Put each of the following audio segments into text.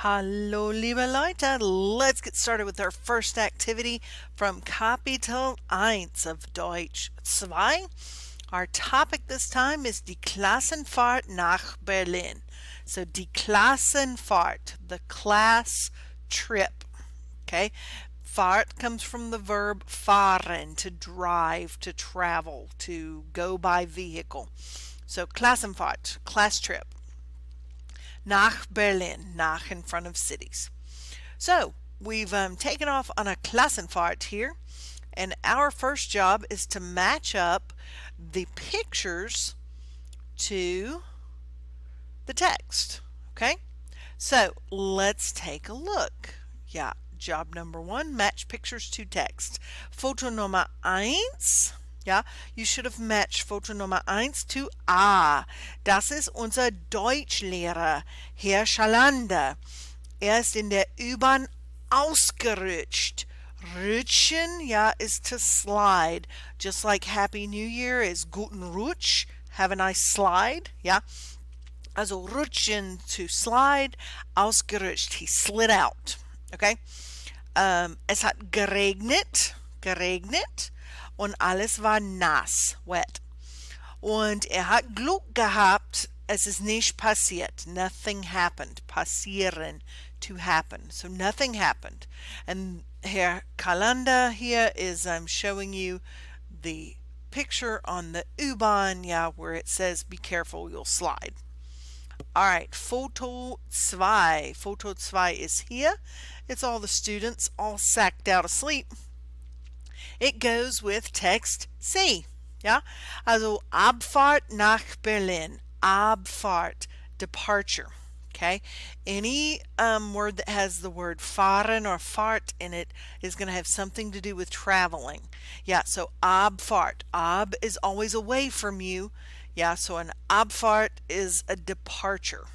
Hallo, liebe Leute. Let's get started with our first activity from Kapitel 1 of Deutsch 2. Our topic this time is die Klassenfahrt nach Berlin. So, die Klassenfahrt, the class trip. Okay? Fahrt comes from the verb fahren, to drive, to travel, to go by vehicle. So, Klassenfahrt, class trip. Nach Berlin, nach in front of cities. So we've taken off on a Klassenfahrt here, and our first job is to match up the pictures to the text. Okay, so let's take a look. Yeah, job number 1, match pictures to text. Foto Nummer 1. Ja, you should have matched Foto Nummer 1 to A. Das ist unser Deutschlehrer, Herr Schalander. Er ist in der U-Bahn ausgerutscht. Rutschen, ja, is to slide. Just like Happy New Year is Guten Rutsch, have a nice slide, ja. Also rutschen, to slide, ausgerutscht, he slid out, okay. Es hat geregnet. Und alles war nass, wet. Und hat Glück gehabt, es ist nicht passiert. Nothing happened. Passieren, to happen. So nothing happened. And Herr Kalanda here is showing you the picture on the U-Bahn, yeah, where it says be careful, you'll slide. Alright, Foto 2. Foto 2 is here. It's all the students all sacked out asleep. It goes with text C. Ja? Also Abfahrt nach Berlin. Abfahrt, departure. Okay? Any word that has the word fahren or fahrt in it is going to have something to do with traveling. Yeah, so Abfahrt. Ab is always away from you. Yeah, so an Abfahrt is a departure.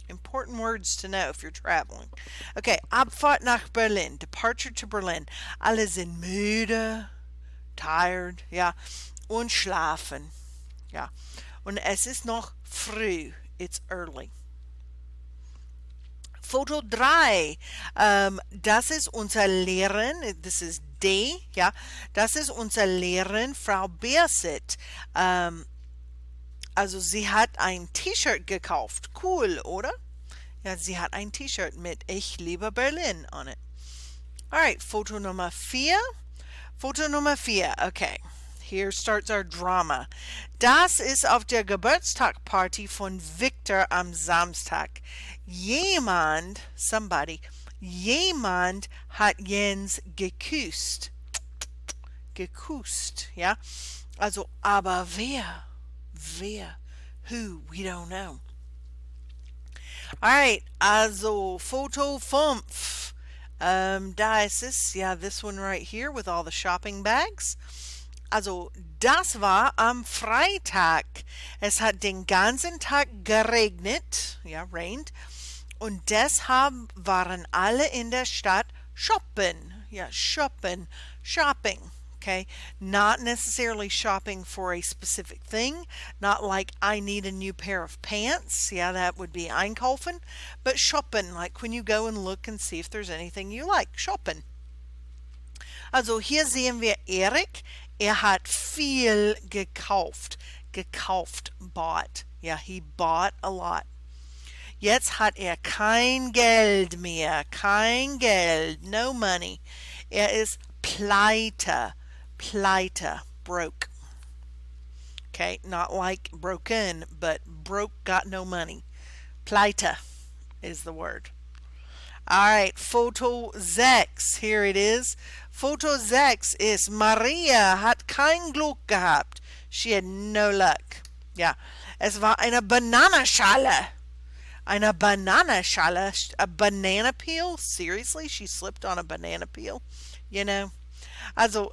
Important words to know if you're traveling. Okay, Abfahrt nach Berlin, departure to Berlin. Alle sind müde, tired, ja, und schlafen, ja. Und es ist noch früh, it's early. Foto 3, das ist unser Lehrerin, this is D, ja, das ist unser Lehrerin, Frau Berset. Also sie hat ein T-Shirt gekauft. Cool, oder? Ja, sie hat ein T-Shirt mit Ich liebe Berlin on it. Alright, Foto Nummer 4. Foto Nummer 4. Okay, here starts our drama. Das ist auf der Geburtstagparty von Victor am Samstag. Jemand hat Jens geküsst. Geküsst, ja? Also, aber wer? Who? We don't know. Alright, also Foto 5. Da ist es, yeah, this one right here with all the shopping bags. Also, das war am Freitag. Es hat den ganzen Tag geregnet, ja, rained. Und deshalb waren alle in der Stadt shoppen. Ja, shopping. Okay, not necessarily shopping for a specific thing, not like I need a new pair of pants, yeah, that would be einkaufen, but shopping, like when you go and look and see if there's anything you like, shopping. Also hier sehen wir Erik, hat viel gekauft, bought, yeah, he bought a lot. Jetzt hat kein Geld mehr, no money, ist pleite, broke. Okay, not like broken, but broke, got no money. Pleite is the word. Alright, Foto 6, here it is. Foto 6 is Maria hat kein Glück gehabt. She had no luck. Ja, es war eine Bananenschale. A banana peel? Seriously? She slipped on a banana peel? You know? Also,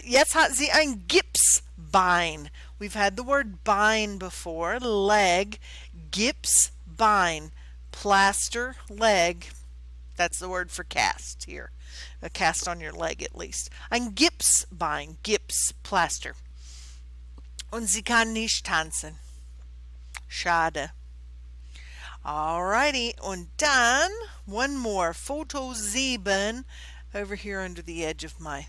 jetzt hat sie ein Gipsbein. We've had the word bein before. Leg, Gipsbein. Plaster, leg. That's the word for cast here. A cast on your leg at least. Ein Gipsbein. Gips, plaster. Und sie kann nicht tanzen. Schade. Alrighty, und dann one more. Foto 7 over here under the edge of my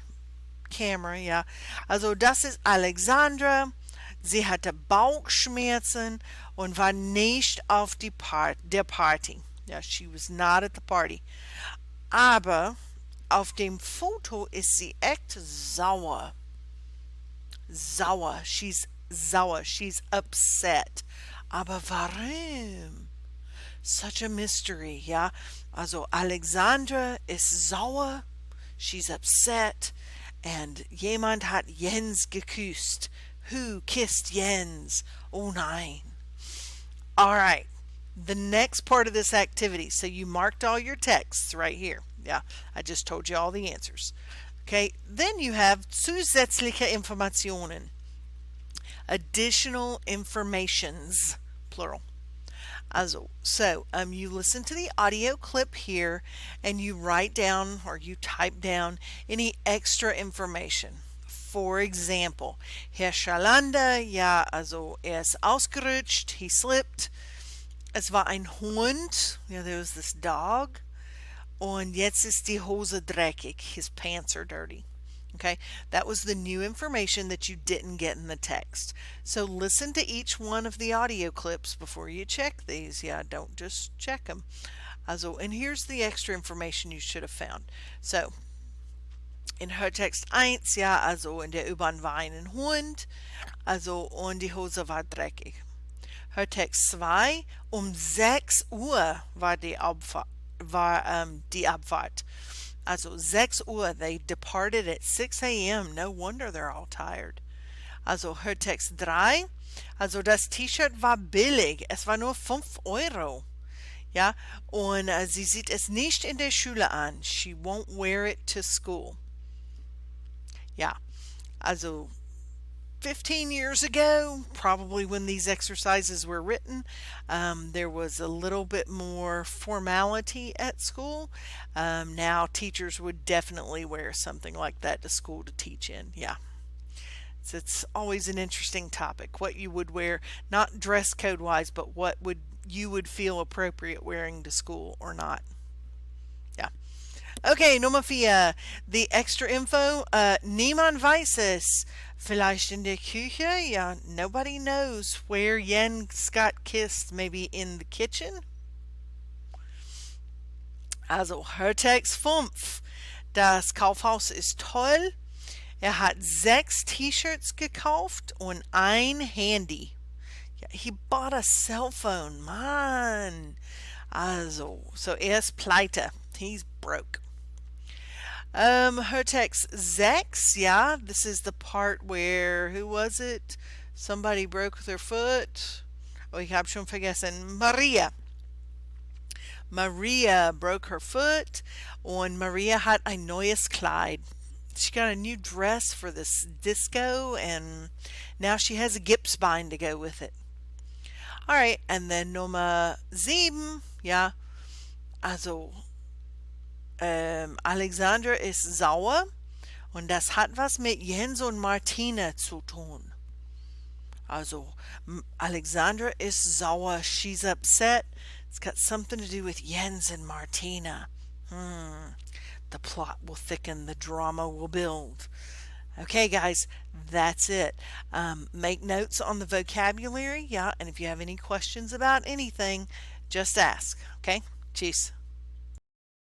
camera, ja. Also das ist Alexandra. Sie hatte Bauchschmerzen und war nicht auf der Party. Ja, she was not at the party. Aber auf dem Foto ist sie echt sauer. Sauer. She's sauer. She's upset. Aber warum? Such a mystery, ja. Also Alexandra ist sauer. She's upset. And jemand hat Jens geküsst. Who kissed Jens? Oh nein. All right. The next part of this activity. So you marked all your texts right here. Yeah, I just told you all the answers. Okay, then you have zusätzliche Informationen. Additional informations, plural. Also, you listen to the audio clip here and you write down or you type down any extra information. For example, Herr Schalanda, ja, also ist ausgerutscht, he slipped. Es war ein Hund, yeah, there was this dog. Und jetzt ist die Hose dreckig, his pants are dirty. Okay, that was the new information that you didn't get in the text. So listen to each one of the audio clips before you check these. Yeah, don't just check them. Also, and here's the extra information you should have found. So, in Hörtext 1, ja, also in der U-Bahn war ein Hund, also und die Hose war dreckig. Hörtext 2, um 6 Uhr war die Abfahrt. Also 6 Uhr, they departed at 6 a.m. No wonder they're all tired. Also Hörtext 3, also das T-Shirt war billig, es war nur 5 Euro. Ja, und sie sieht es nicht in der Schule an. She won't wear it to school. Ja, also 15 years ago, probably when these exercises were written, there was a little bit more formality at school. Now teachers would definitely wear something like that to school to teach in. Yeah. So it's always an interesting topic. What you would wear, not dress code wise, but what you would feel appropriate wearing to school or not. Yeah. Okay, Nummer 4. The extra info. Niemand weiß es. Vielleicht in der Küche? Yeah, nobody knows where Jens got kissed. Maybe in the kitchen? Also, Hörtext 5. Das Kaufhaus ist toll. Hat 6 T-Shirts gekauft und ein Handy. Yeah, he bought a cell phone. Man. Also, so ist pleite. He's broke. Hörtext 6, yeah, this is the part where, who was it? Somebody broke their foot. Oh, ich habe schon vergessen. Maria. Maria broke her foot und Maria hat ein neues Kleid. She got a new dress for this disco and now she has a Gipsbein to go with it. Alright, and then Nummer 7, yeah, also Alexandra ist sauer und das hat was mit Jens und Martina zu tun. Also Alexandra ist sauer, she's upset. It's got something to do with Jens and Martina. The plot will thicken, the drama will build. Okay, guys, that's it. Make notes on the vocabulary, yeah, and if you have any questions about anything, just ask. Okay, cheers.